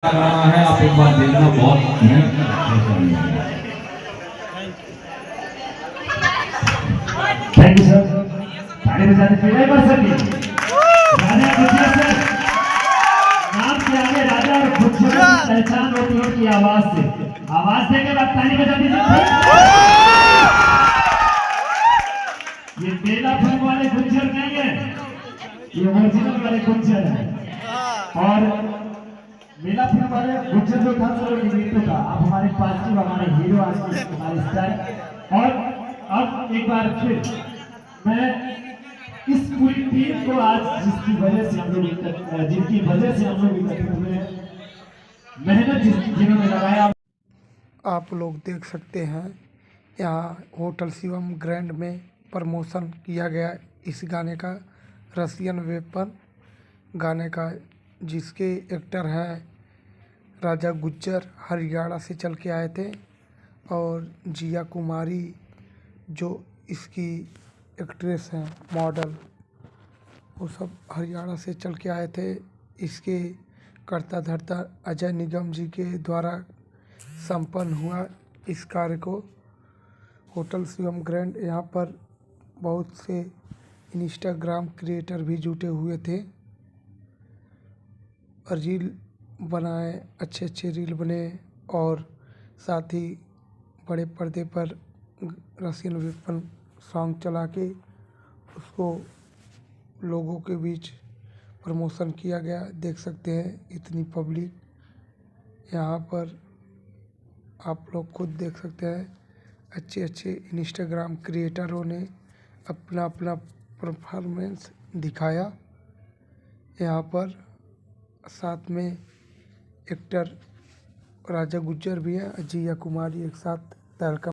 लग रहा है, आप एक बार देखना, बहुत थैंक यू सर। ताली बजाने के लिए बार सर राजा गुज्जर सर, नाम के आगे राजा और गुज्जर की पहचान होती है उनकी आवाज से। आवाज देके बाद ताली बजा दीजिए। ये मेला फिल्म वाले गुज्जर नहीं है, ये ओरिजिनल वाले गुज्जर है। और मेला फिल्म वाले गुज्जर जो था सर वो था। आप हमारे पार्टी हमारे हीरो आज हमारे स्टार। और अब एक बार फिर मैं इस पूरी टीम को आज जिनकी वजह से हम लोग एकत्रित हुए हैं, मेहनत जिन्होंने लगाया। आप लोग देख सकते हैं यहाँ होटल शिवम ग्रैंड में प्रमोशन किया गया इस गाने का, रसियन वेपन गाने का, जिसके एक्टर हैं राजा गुज्जर, हरियाणा से चल के आए थे, और जिया कुमारी जो इसकी एक्ट्रेस हैं, मॉडल, वो सब हरियाणा से चल के आए थे। इसके कर्ता धर्ता अजय निगम जी के द्वारा संपन्न हुआ इस कार्य को। होटल शिवम ग्रैंड, यहाँ पर बहुत से इंस्टाग्राम क्रिएटर भी जुटे हुए थे और रील बनाए, अच्छे अच्छे रील बने, और साथ ही बड़े पर्दे पर रसियन वेपन सॉन्ग चला के उसको लोगों के बीच प्रमोशन किया गया। देख सकते हैं इतनी पब्लिक यहाँ पर, आप लोग खुद देख सकते हैं। अच्छे अच्छे इंस्टाग्राम क्रिएटरों ने अपना अपना परफॉर्मेंस दिखाया यहाँ पर। साथ में एक्टर राजा गुज्जर भी हैं, जिया कुमारी एक साथ तहलका